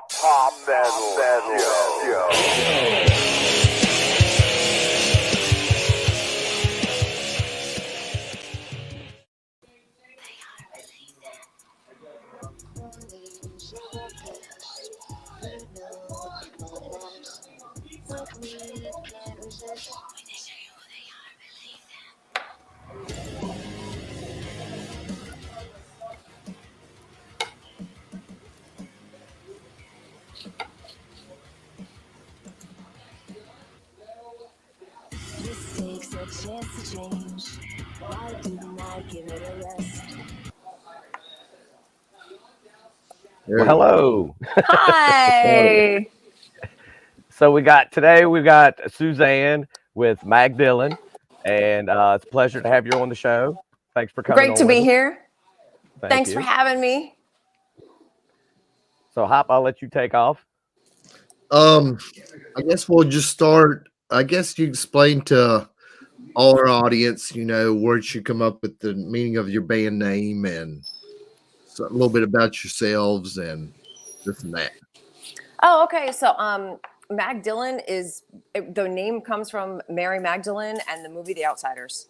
Top Metal Show. This takes a chance to change. Why do not give it a rest? Well, hello. Hi. So we've got Suzanne with Magg Dylan, and it's a pleasure to have you on the show. Thanks for coming. Great to be here. Thanks you. for having me. So Hop, I'll let you take off. I guess we'll just start. I guess you explain to all our audience, where did you come up with the meaning of your band name and a little bit about yourselves and this and that. Oh, okay. So, Magg Dylan the name comes from Mary Magdalene and the movie The Outsiders.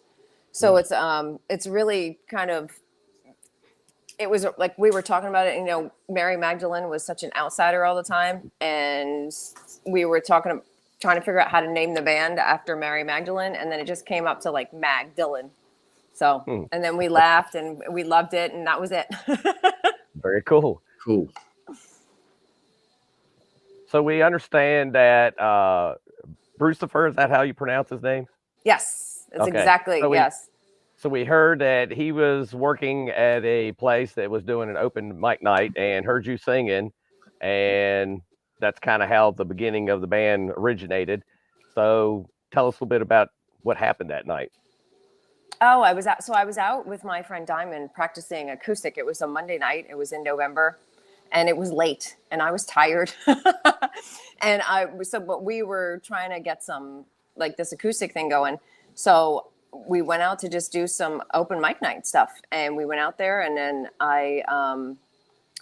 So it's really kind of, it was like we were talking about it, Mary Magdalene was such an outsider all the time. And we were trying to figure out how to name the band after Mary Magdalene. And then it just came up to like Magg Dylan. So, and then we laughed and we loved it. And that was it. Very cool. Cool. So we understand that Brucifer, is that how you pronounce his name? Yes, that's Okay. exactly, yes. So we heard that he was working at a place that was doing an open mic night and heard you singing, and that's kind of how the beginning of the band originated. So tell us a little bit about what happened that night. Oh, I was out with my friend Diamond practicing acoustic. It was a Monday night. It was in November, and it was late, and I was tired. But we were trying to get some like this acoustic thing going. So we went out to just do some open mic night stuff, and we went out there, and then I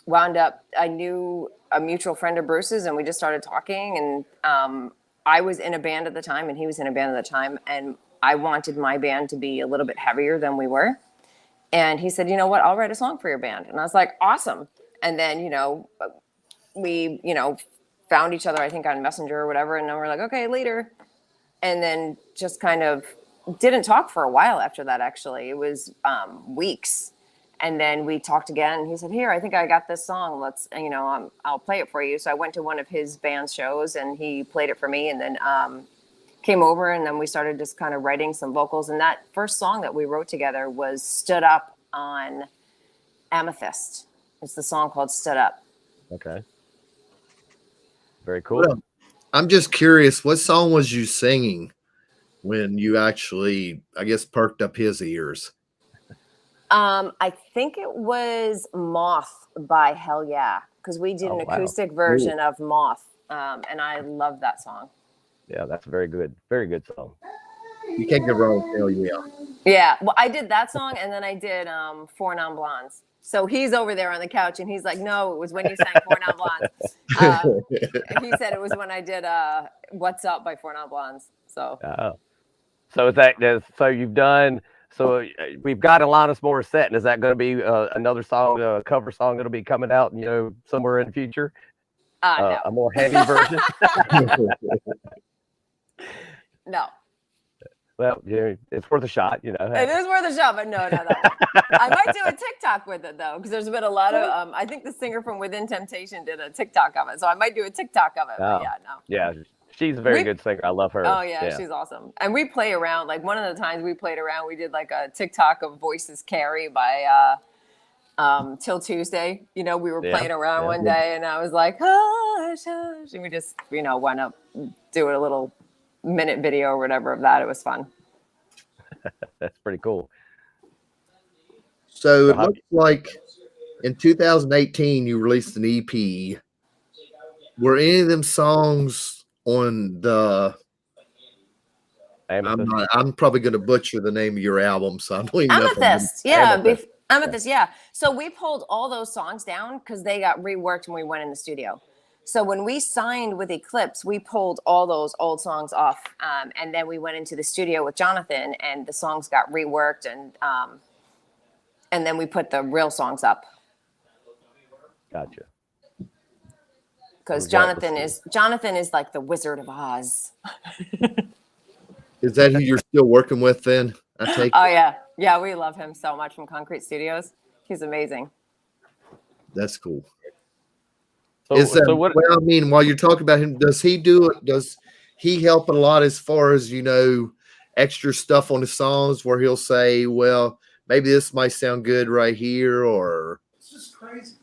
wound up. I knew a mutual friend of Bruce's, and we just started talking. And I was in a band at the time, and he was in a band at the time, and I wanted my band to be a little bit heavier than we were. And he said, "You know what? I'll write a song for your band." And I was like, "Awesome." And then, we, found each other, I think on Messenger or whatever. And then we're like, okay, later. And then just kind of didn't talk for a while after that, actually. It was weeks. And then we talked again. And he said, "Here, I think I got this song. Let's, I'll play it for you." So I went to one of his band shows and he played it for me, and then came over, and then we started just kind of writing some vocals. And that first song that we wrote together was Stood Up on Amethyst. It's the song called Stood Up. Okay. Very cool. Well, I'm just curious, what song was you singing when you actually, I guess, perked up his ears? I think it was Moth by Hell Yeah, because we did an acoustic version of Moth, and I love that song. Yeah, that's a very good song. You can't get wrong with Hell Yeah. Yeah, well, I did that song, and then I did Four Non Blondes. So he's over there on the couch, and he's like, "No, it was when you sang Four Non Blondes." He said it was when I did "What's Up" by Four Non Blondes. So, so you've done. So we've got Alanis Morissette, and is that going to be another song, a cover song that'll be coming out, somewhere in the future? No. A more heavy version. No. Well, it's worth a shot, It is worth a shot, but no. I might do a TikTok with it, though, because there's been a lot of, I think the singer from Within Temptation did a TikTok of it, so I might do a TikTok of it, but yeah, no. Yeah, she's a very good singer. I love her. Oh, yeah, she's awesome. And we play around, like one of the times we played around, we did like a TikTok of Voices Carry by Till Tuesday. We were playing around one day, and I was like, hush, hush, and we just, wound up doing a little minute video or whatever of that. It was fun. That's pretty cool. So it looks like in 2018 you released an EP. Were any of them songs on the I'm probably going to butcher the name of your album, so I don't even know. Amethyst, Amethyst, yeah. So we pulled all those songs down because they got reworked when we went in the studio. So when we signed with Eclipse, we pulled all those old songs off, and then we went into the studio with Jonathan, and the songs got reworked, and then we put the real songs up. Gotcha. Because Jonathan is like the Wizard of Oz. Is that who you're still working with then? I take Oh yeah, we love him so much from Concrete Studios. He's amazing. That's cool. So what? Well, I mean, while you're talking about him, does he do it? Does he help a lot as far as, you know, extra stuff on the songs where he'll say, well, maybe this might sound good right here, or It's just crazy.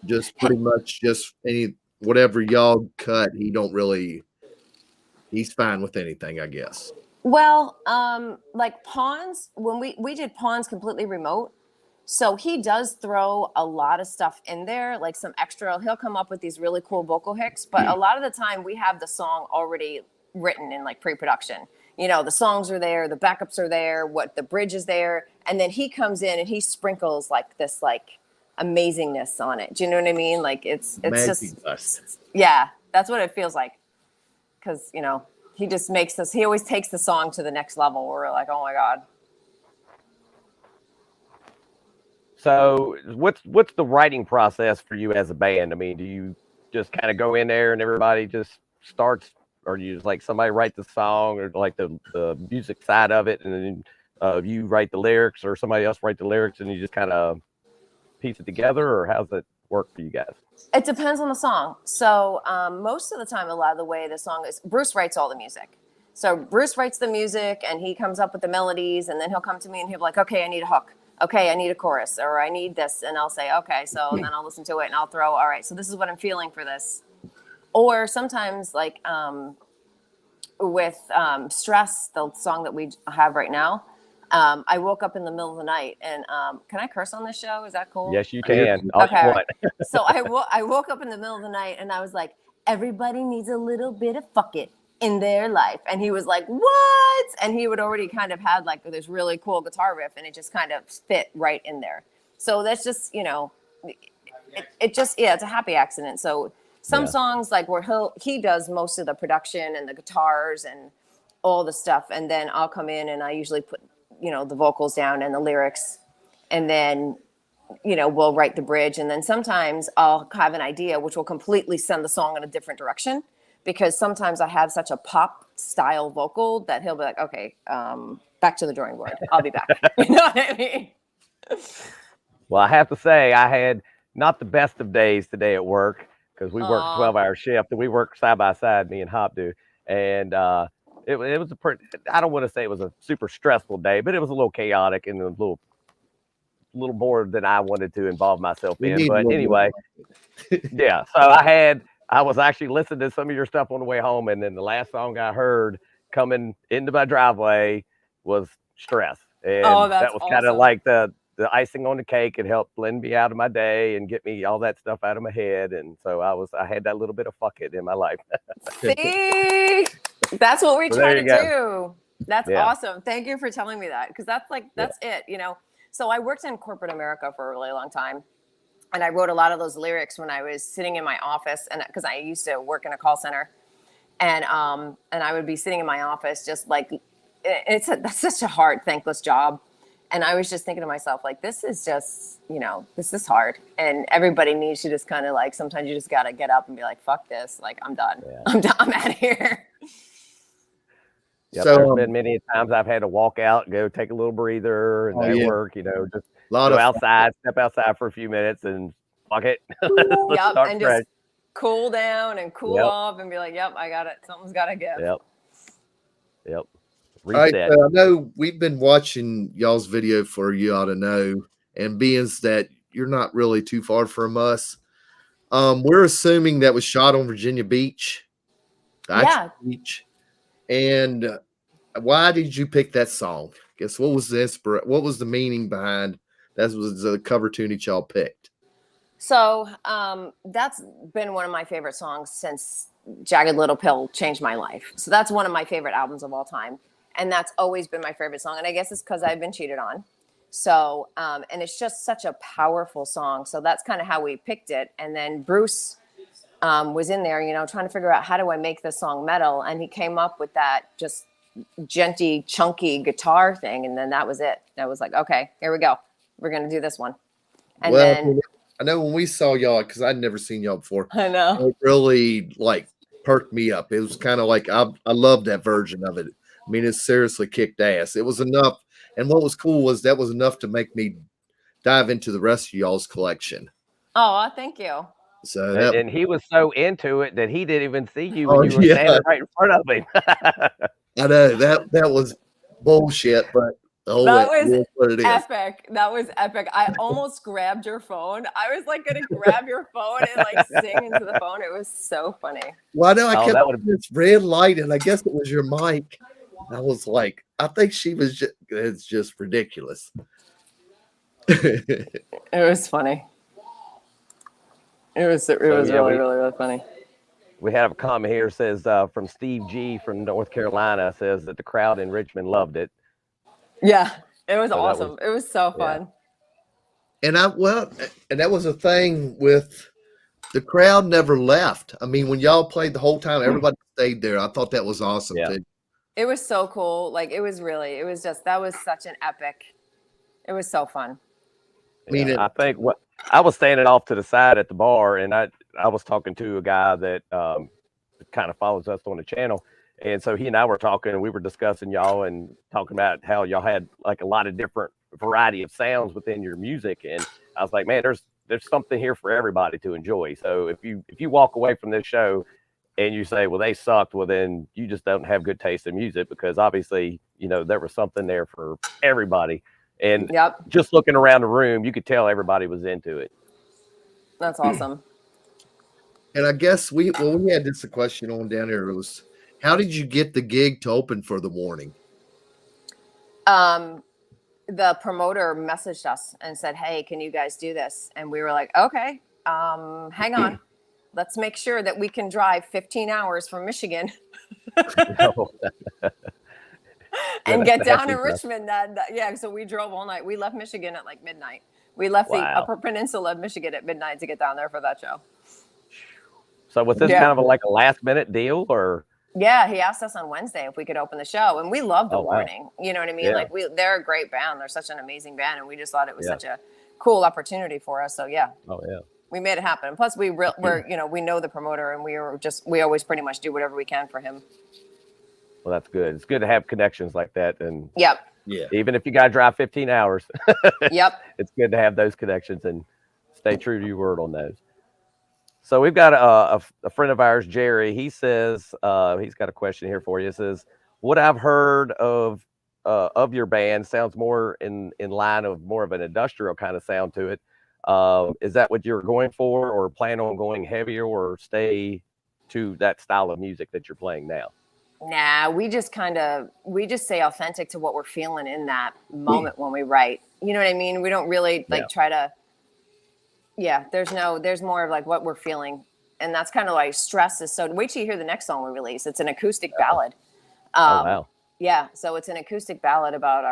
just pretty much just any whatever y'all cut, he's fine with anything, I guess. Well, like Pawns, when we did Pawns completely remote, so he does throw a lot of stuff in there, like some extra. He'll come up with these really cool vocal hicks, but a lot of the time we have the song already written in like pre-production. You know, the songs are there, the backups are there, what the bridge is there, and then he comes in and he sprinkles like this like amazingness on it. Do you know what I mean? Like it's Magic just dust. yeah, that's what it feels like. Because you know, he just makes us. He always takes the song to the next level. We're like, oh my god. So what's the writing process for you as a band? I mean, do you just kind of go in there and everybody just starts, or do you just like somebody write the song or like the music side of it, and then you write the lyrics, or somebody else write the lyrics, and you just kind of piece it together, or how's it work for you guys? It depends on the song. So most of the time, a lot of the way the song is, Bruce writes all the music. So Bruce writes the music and he comes up with the melodies, and then he'll come to me and he'll be like, okay, I need a hook. Okay, I need a chorus, or I need this. And I'll say, okay. So then I'll listen to it and I'll throw, all right, so this is what I'm feeling for this. Or sometimes like with Stress, the song that we have right now, I woke up in the middle of the night and can I curse on this show? Is that cool? Yes, you can. Okay. What? So I woke up in the middle of the night and I was like, everybody needs a little bit of fuck it in their life. And he was like, what? And he would already kind of had like this really cool guitar riff, and it just kind of fit right in there. So that's just, you know, it just, yeah, it's a happy accident. So some songs like where he does most of the production and the guitars and all the stuff. And then I'll come in and I usually put, you know, the vocals down and the lyrics, and then, you know, we'll write the bridge. And then sometimes I'll have an idea which will completely send the song in a different direction, because sometimes I have such a pop style vocal that he'll be like, okay, back to the drawing board. I'll be back. You know what I mean? Well, I have to say I had not the best of days today at work, because we work a 12-hour shift and we work side by side, me and Hop do. And it was I don't want to say it was a super stressful day, but it was a little chaotic and a little more than I wanted to involve myself in. But anyway, yeah. So I was actually listening to some of your stuff on the way home, and then the last song I heard coming into my driveway was Stress. And that was kind of like the icing on the cake. It helped blend me out of my day and get me all that stuff out of my head. And so I had that little bit of fuck it in my life. See, that's what we try to do. That's Yeah. awesome. Thank you for telling me that, because that's it, you know. So I worked in corporate America for a really long time, and I wrote a lot of those lyrics when I was sitting in my office, and because I used to work in a call center, and I would be sitting in my office just like that's such a hard, thankless job. And I was just thinking to myself, like, this is just, you know, this is hard. And everybody needs to just kind of like, sometimes you just got to get up and be like, fuck this. Like, I'm done. Yeah. I'm done. I'm out of here. Yep, So, there's been many times I've had to walk out, go take a little breather, and at work, you know, just go outside, step outside for a few minutes and fuck it. Yep. Start And fresh. just cool down and cool off and be like, yep, I got it. Something's got to give. Yep. All right, Reset. I know we've been watching y'all's video for You Ought to Know, and being that you're not really too far from us, we're assuming that was shot on Virginia Beach. Beach. And why did you pick that song? Guess what was the meaning behind that? Was the cover tune that y'all picked? So that's been one of my favorite songs since Jagged Little Pill changed my life. So that's one of my favorite albums of all time. And that's always been my favorite song. And I guess it's because I've been cheated on. So, and it's just such a powerful song. So that's kind of how we picked it. And then Bruce was in there, trying to figure out how do I make this song metal. And he came up with that just genty, chunky guitar thing. And then that was it. I was like, okay, here we go. We're going to do this one. And then I know when we saw y'all, because I'd never seen y'all before. I know it really like perked me up. It was kind of like I loved that version of it. I mean, it seriously kicked ass. It was enough. And what was cool was that was enough to make me dive into the rest of y'all's collection. Oh, thank you. So and he was so into it that he didn't even see you when you were standing right in front of him. I know that was bullshit, but that was what it is. Epic. That was epic. I almost grabbed your phone. I was like gonna grab your phone and like sing into the phone. It was so funny. Well, I know I kept this red light, and I guess it was your mic. I was like, I think she was just, it's just ridiculous. It was funny. It was really funny. We have a comment here, says from Steve G from North Carolina, says that the crowd in Richmond loved it. Yeah, it was awesome. It was so fun. And that was a thing with the crowd never left. I mean, when y'all played the whole time, everybody stayed there. I thought that was awesome too. It was so cool. Like that was such an epic. It was so fun. I mean, I think I was standing off to the side at the bar, and I was talking to a guy that kind of follows us on the channel. And so he and I were talking, and we were discussing y'all and talking about how y'all had like a lot of different variety of sounds within your music. And I was like, man, there's something here for everybody to enjoy. So if you walk away from this show and you say, well, they sucked, well, then you just don't have good taste in music, because obviously, there was something there for everybody. And just looking around the room, you could tell everybody was into it. That's awesome. And I guess we had this question on down here. It was, how did you get the gig to open for the Warning? The promoter messaged us and said, hey, can you guys do this? And we were like, okay, hang on. Let's make sure that we can drive 15 hours from Michigan and get down in Richmond. So we drove all night. We left Michigan at like midnight. We left the Upper Peninsula of Michigan at midnight to get down there for that show. So was this kind of like a last minute deal, or? Yeah, he asked us on Wednesday if we could open the show, and we love the Warning. You know what I mean? Like they're a great band. They're such an amazing band, and we just thought it was such a cool opportunity for us. So we made it happen. And plus, we know the promoter, and we always pretty much do whatever we can for him. Well, that's good. It's good to have connections like that, and even if you got to drive 15 hours, it's good to have those connections and stay true to your word on those. So we've got a friend of ours, Jerry. He says he's got a question here for you. It says, what I've heard of your band sounds more in line of more of an industrial kind of sound to it. Is that what you're going for, or plan on going heavier, or stay to that style of music that you're playing now? Nah, we just stay authentic to what we're feeling in that moment when we write. You know what I mean? We don't really try to. Yeah, there's more of like what we're feeling. And that's kind of like Stress is so. Wait till you hear the next song we release. It's an acoustic ballad. Wow. Yeah, so it's an acoustic ballad about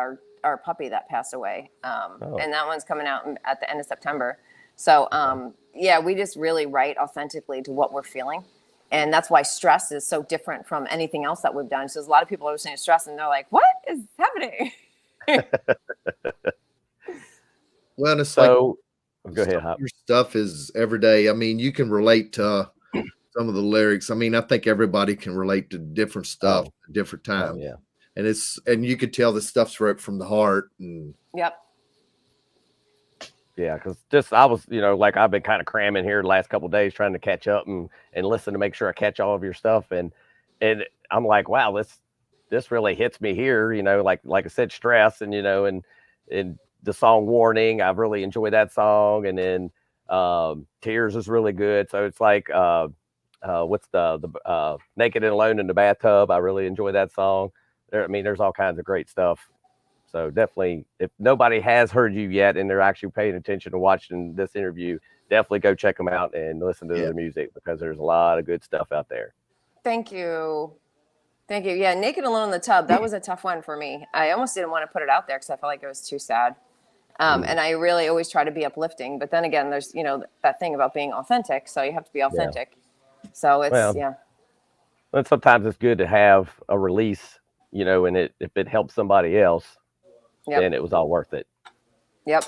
our puppy that passed away. And that one's coming out at the end of September. So, we just really write authentically to what we're feeling. And that's why Stress is so different from anything else that we've done. So there's a lot of people are listening to Stress and they're like, what is happening? Well, it's so, go ahead. Your stuff is every day. I mean, you can relate to some of the lyrics. I mean, I think everybody can relate to different stuff at different times. And you could tell the stuff's right from the heart. And yeah, because I was, like I've been kind of cramming here the last couple of days trying to catch up and listen to make sure I catch all of your stuff. And I'm like, wow, this really hits me here, like I said, Stress and and the song Warning, I've really enjoyed that song. And then Tears is really good. So it's like what's the Naked and Alone in the Bathtub. I really enjoy that song. There's all kinds of great stuff. So definitely, if nobody has heard you yet and they're actually paying attention to watching this interview, definitely go check them out and listen to their music, because there's a lot of good stuff out there. Thank you. Yeah, Naked Alone in the Tub, that was a tough one for me. I almost didn't want to put it out there because I felt like it was too sad. And I really always try to be uplifting. But then again, there's, that thing about being authentic. So you have to be authentic. So it's Well, yeah. and sometimes it's good to have a release, and if it helps somebody else, Yep. then it was all worth it. Yep.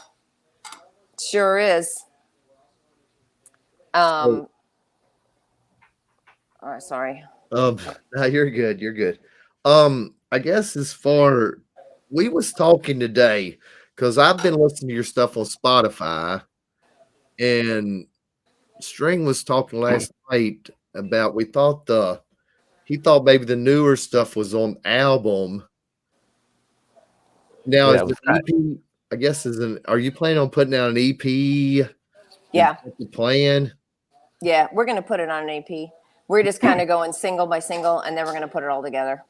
Sure is. So, Oh, sorry. no, you're good. You're good. I guess we was talking today because I've been listening to your stuff on Spotify, and String was talking last night about he thought maybe the newer stuff was on album. Now Yeah, is it was the EP? I guess are you planning on putting out an EP? Yeah. Is that the plan? Yeah, we're gonna put it on an AP. We're just kind of going single by single, and then we're gonna put it all together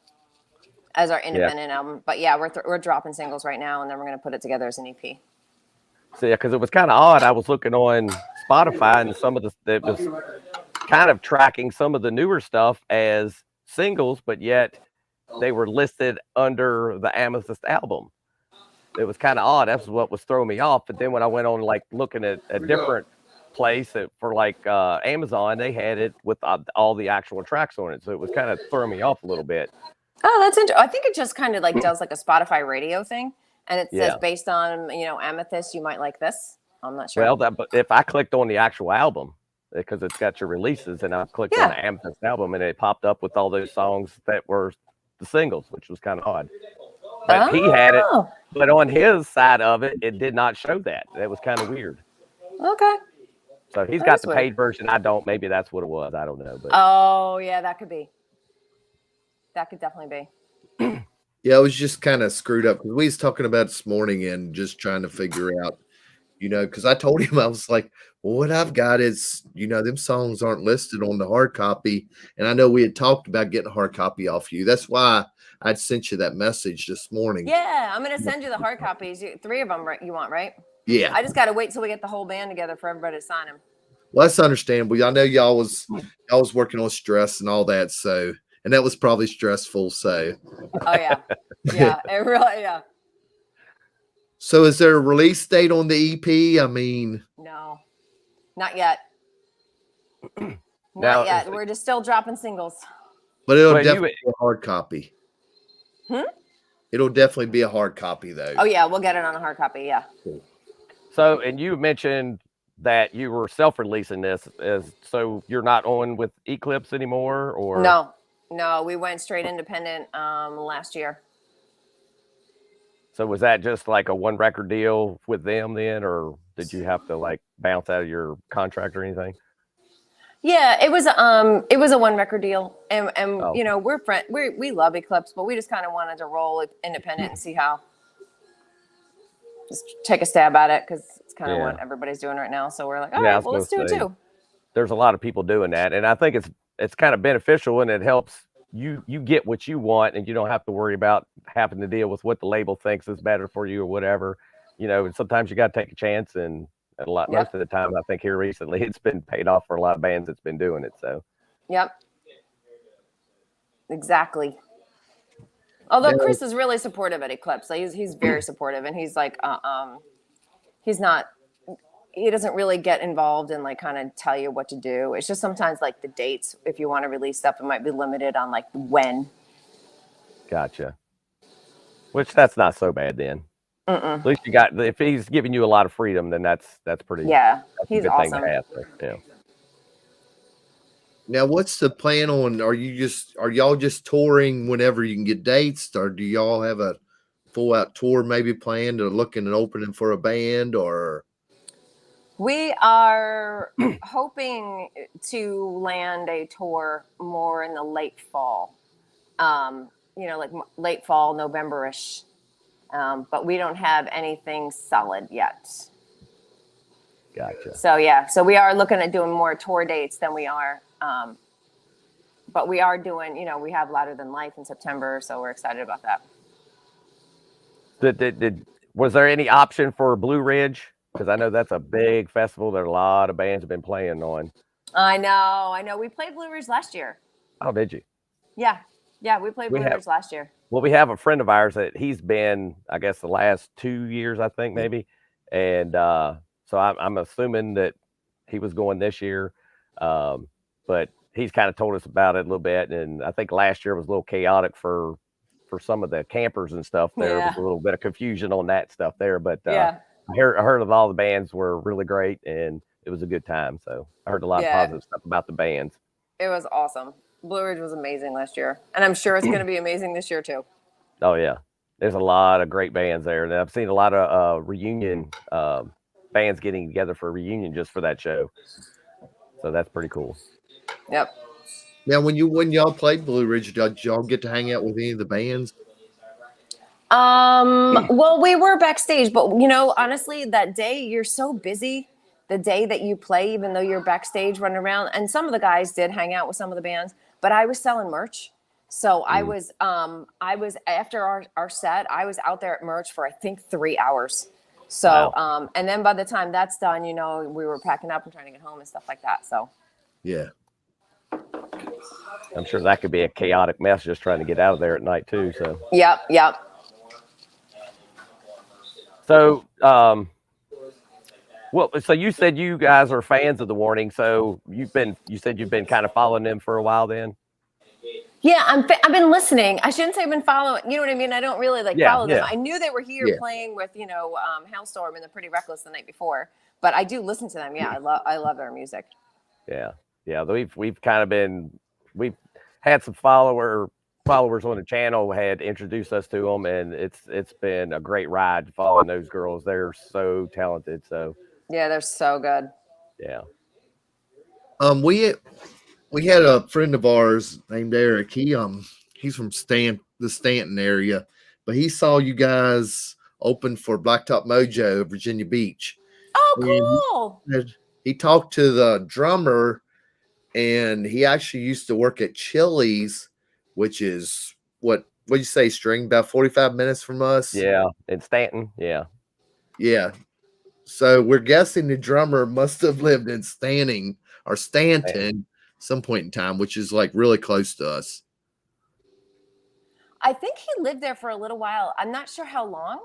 as our independent album. But yeah, we're dropping singles right now, and then we're gonna put it together as an EP. So yeah, because it was kind of odd. I was looking on Spotify, and some of it was kind of tracking some of the newer stuff as singles, but yet they were listed under the Amethyst album. It was kind of odd. That's what was throwing me off. But then when I went on like looking at a different place for like Amazon, they had it with all the actual tracks on it. So it was kind of throwing me off a little bit. Oh, that's interesting. I think it just kind of like does like a Spotify radio thing, and it says Yeah. based on Amethyst, you might like this. I'm not sure. Well, but if I clicked on the actual album, because it's got your releases, and I clicked on the Amethyst album, and it popped up with all those songs that were the singles, which was kind of odd. But he had it, but on his side of it, it did not show that. That was kind of weird. Okay. So he's That got is the weird. paid version. I don't. Maybe that's what it was. I don't know. But Oh yeah, that could be. That could definitely be. Yeah, it was just kind of screwed up because we was talking about it this morning and just trying to figure out, because I told him, I was like, well, what I've got is, them songs aren't listed on the hard copy. And I know we had talked about getting a hard copy off you. That's why I'd sent you that message this morning. Yeah, I'm gonna send you the hard copies. 3 of them, right? You want, right? Yeah. I just gotta wait till we get the whole band together for everybody to sign them. Well, that's understandable. I know y'all was working on stress and all that. So, and that was probably stressful. So, Oh yeah, yeah, it really, yeah. so is there a release date on the EP? I mean, No, not yet. Now- Not yet. We're just still dropping singles. but it'll Well, definitely be a hard copy. It'll definitely be a hard copy, though. Oh yeah, we'll get it on a hard copy. Yeah. So, and you mentioned that you were self-releasing this, so you're not on with Eclipse anymore, or No, we went straight independent last year. So was that just like a one record deal with them then, or did you have to like bounce out of your contract or anything? Yeah, it was a 1 record deal, and Oh. we're we love Eclipse, but we just kind of wanted to roll independent and see how, just take a stab at it because it's kind of Yeah. what everybody's doing right now. So we're like, all Yeah, I right, was well, let's do gonna it say. too. There's a lot of people doing that, and I think it's kind of beneficial, and it helps you get what you want, and you don't have to worry about having to deal with what the label thinks is better for you or whatever. And sometimes you got to take a chance, and most of the time, I think here recently, it's been paid off for a lot of bands that's been doing it. So Yep. Exactly. Although Chris is really supportive at Eclipse, like he's very supportive, and he's like, he doesn't really get involved and like kind of tell you what to do. It's just sometimes like the dates, if you want to release stuff, it might be limited on like when. gotcha. Which that's not so bad then. At least if he's giving you a lot of freedom, then that's pretty. Yeah, that's a he's good awesome. thing to have. So, yeah. Now, what's the plan on? Are y'all just touring whenever you can get dates, or do y'all have a full out tour maybe planned, or looking and opening for a band, or? We are hoping to land a tour more in the late fall, like late fall, November-ish. But we don't have anything solid yet. Gotcha. So yeah, so we are looking at doing more tour dates than we are. But we are doing, we have Louder Than Life in September, so we're excited about that. Was there any option for Blue Ridge? Because I know that's a big festival that a lot of bands have been playing on. I know. We played Blue Ridge last year. Oh, did you? Yeah, we played Blue Ridge last year. Well, we have a friend of ours that he's been, I guess, the last 2 years, I think maybe, and so I'm assuming that he was going this year, but he's kind of told us about it a little bit. And I think last year was a little chaotic for some of the campers and stuff. There was a little bit of confusion on that stuff there, but I heard of all the bands were really great and it was a good time. So I heard a lot of positive stuff about the bands. It was awesome. Blue Ridge was amazing last year, and I'm sure it's going to be amazing this year too. Oh yeah, there's a lot of great bands there, and I've seen a lot of reunion bands getting together for a reunion just for that show. So that's pretty cool. Yep. Now, when y'all played Blue Ridge, did y'all get to hang out with any of the bands? Well, we were backstage, but honestly, that day you're so busy. The day that you play, even though you're backstage running around, and some of the guys did hang out with some of the bands, but I was selling merch. So I was after our set, I was out there at merch for I think 3 hours. So Wow. And then by the time that's done, we were packing up and trying to get home and stuff like that. So Yeah. I'm sure that could be a chaotic mess just trying to get out of there at night too. So yep. So well, so you said you guys are fans of the Warning. So you said you've been kind of following them for a while then? Yeah, I've been listening. I shouldn't say I've been following. You know what I mean? I don't really follow them. Yeah. I knew they were here playing with Hailstorm and the Pretty Reckless the night before, but I do listen to them. Yeah, I love their music. Yeah. We've kind of we've had some followers on the channel had introduced us to them, and it's been a great ride following those girls. They're so talented. So yeah, they're so good. Yeah. We had a friend of ours named Eric. He's from the Stanton area, but he saw you guys open for Blacktop Mojo, Virginia Beach. Oh, cool. He talked to the drummer, and he actually used to work at Chili's, which is what'd you say, String? About 45 minutes from us? Yeah, in Stanton. Yeah. Yeah. So we're guessing the drummer must have lived in Stanton some point in time, which is really close to us. I think he lived there for a little while. I'm not sure how long,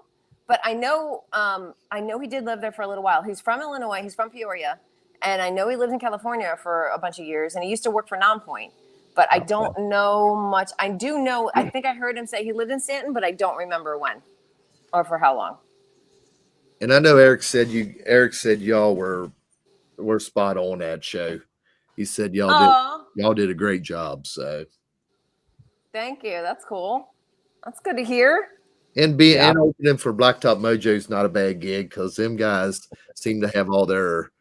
but I know he did live there for a little while. He's from Illinois. He's from Peoria. And I know he lived in California for a bunch of years, and he used to work for Nonpoint. But I don't know much. I do know, I think I heard him say he lived in Stanton, but I don't remember when or for how long. And I know Eric said y'all were spot on that show. He said y'all did a great job. So thank you. That's cool. That's good to hear. And opening for Blacktop Mojo is not a bad gig because them guys seem to have all their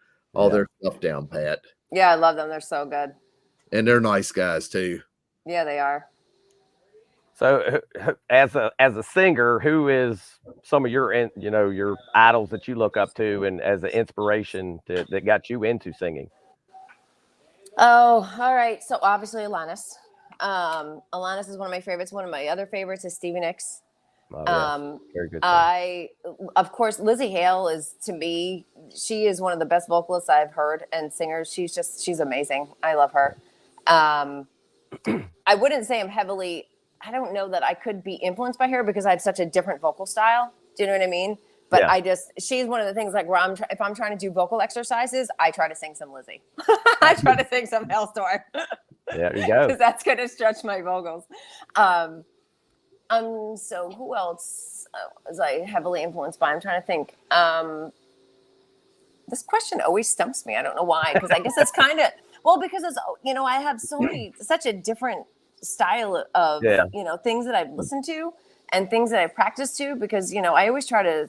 stuff down pat. Yeah, I love them. They're so good. And they're nice guys too. Yeah, they are. So as a singer, who is some of your idols that you look up to and as an inspiration that got you into singing? Oh, all right. So obviously Alanis. Alanis is one of my favorites. One of my other favorites is Stevie Nicks. Oh, yes. Very good. Of course, Lizzie Hale is, to me, she is one of the best vocalists I've heard and singers. She's amazing. I love her. I wouldn't say I don't know that I could be influenced by her because I have such a different vocal style. Do you know what I mean? But she's one of the things where if I'm trying to do vocal exercises, I try to sing some Lizzie. I try to sing some Hailstorm. There you go. Because that's going to stretch my vocals. So who else was I heavily influenced by? I'm trying to think. This question always stumps me. I don't know why, because I guess it's kind of, because it's, I have such a different style of, things that I've listened to and things that I practice to, because, I always try to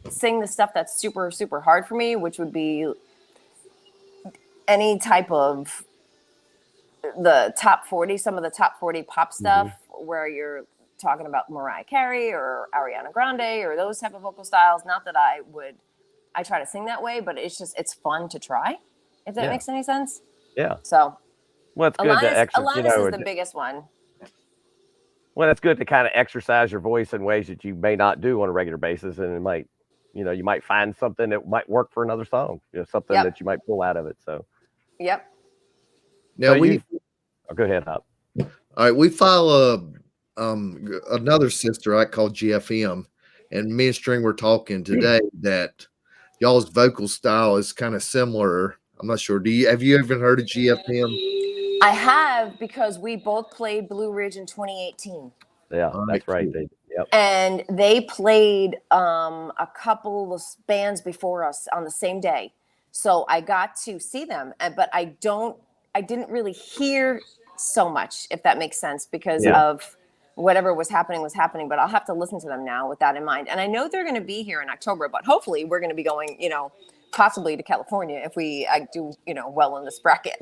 sing the stuff that's super, super hard for me, which would be any type of the top 40, some of the top 40 pop stuff where you're talking about Mariah Carey or Ariana Grande or those type of vocal styles. Not that I try to sing that way, but it's fun to try, if that makes any sense. Yeah. So, well, it's good Alanis is the biggest one. Well, it's good to kind of exercise your voice in ways that you may not do on a regular basis, and it might, you might find something that might work for another song, something that you might pull out of it. So. Yep. Now go ahead, Hop. All right, we follow another sister I call GFM, and me and String were talking today that y'all's vocal style is kind of similar. I'm not sure. Have you ever heard of GFM? I have, because we both played Blue Ridge in 2018. Yeah, All that's right, right. cool. Yep. And they played a couple of bands before us on the same day. So I got to see them, but I didn't really hear so much, if that makes sense, because of whatever was happening, but I'll have to listen to them now with that in mind. And I know they're going to be here in October, but hopefully we're going to be going, possibly to California if I do, well in this bracket.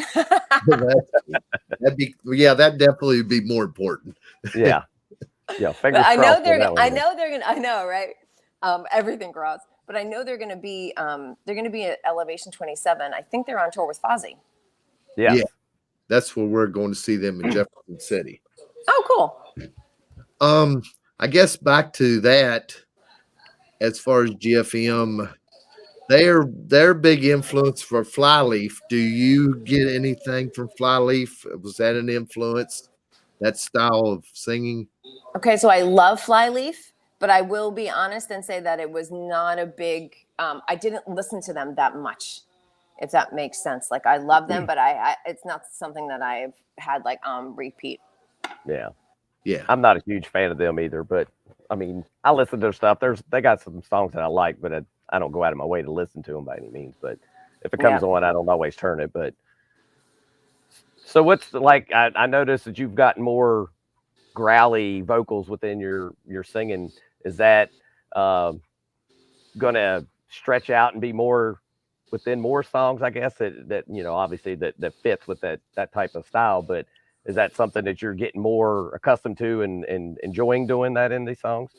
That'd definitely be more important. Yeah. Yeah. Fingers I know crossed they're on that gonna, one, I yeah. know they're gonna, I know, right? Everything crossed, but I know they're gonna be at Elevation 27. I think they're on tour with Fozzy. Yeah. Yeah. That's where we're going to see them in Jefferson City. Oh, cool. I guess back to that, as far as GFM, they're big influence for Flyleaf. Do you get anything from Flyleaf? Was that an influence, that style of singing? Okay, so I love Flyleaf, but I will be honest and say that it was not a big. I didn't listen to them that much, if that makes sense. Like, I love them, but I it's not something that I've had like repeat. Yeah. Yeah. I'm not a huge fan of them either, but I mean, I listen to their stuff. They got some songs that I like, but I don't go out of my way to listen to them by any means. But if it comes on, I don't always turn it. But so what's like? I noticed that you've gotten more growly vocals within your singing. Is that gonna stretch out and be more within more songs? I guess that obviously that fits with that type of style, but is that something that you're getting more accustomed to and enjoying doing that in these songs?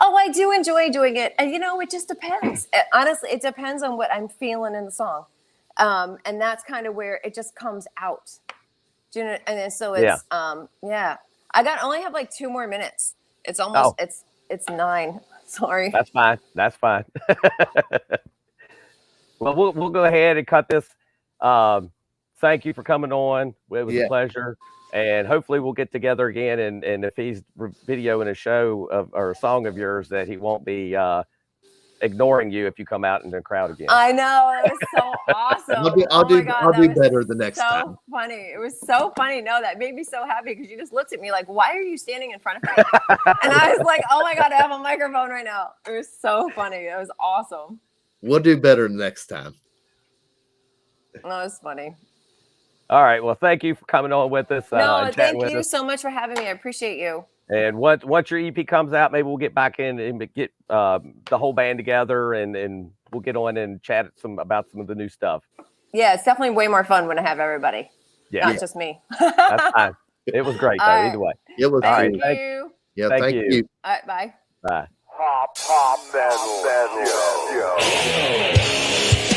Oh, I do enjoy doing it. And, it just depends. Honestly, it depends on what I'm feeling in the song. And that's kind of where it just comes out. Do you know? And then, so it's, I only have like 2 more minutes. It's almost, it's 9. Sorry. That's fine. That's fine. Well, we'll go ahead and cut this. Thank you for coming on. It was a pleasure. And hopefully we'll get together again. And if he's videoing a show or a song of yours, that he won't be ignoring you if you come out in the crowd again. I know. It was so awesome. I'll do better the next time. So funny. It was so funny. No, that made me so happy because you just looked at me like, why are you standing in front of me? And I was like, oh my God, I have a microphone right now. It was so funny. It was awesome. We'll do better next time. That was funny. All right. Well, thank you for coming on with us. No, thank you so much for having me. I appreciate you. And once your EP comes out, maybe we'll get back in and get the whole band together, and we'll get on and chat about some of the new stuff. Yeah, it's definitely way more fun when I have everybody. Yeah, not just me. That's fine. It was great though. Either way. It was. Thank you. Yeah, thank you. All right, bye. Bye. Pop metal.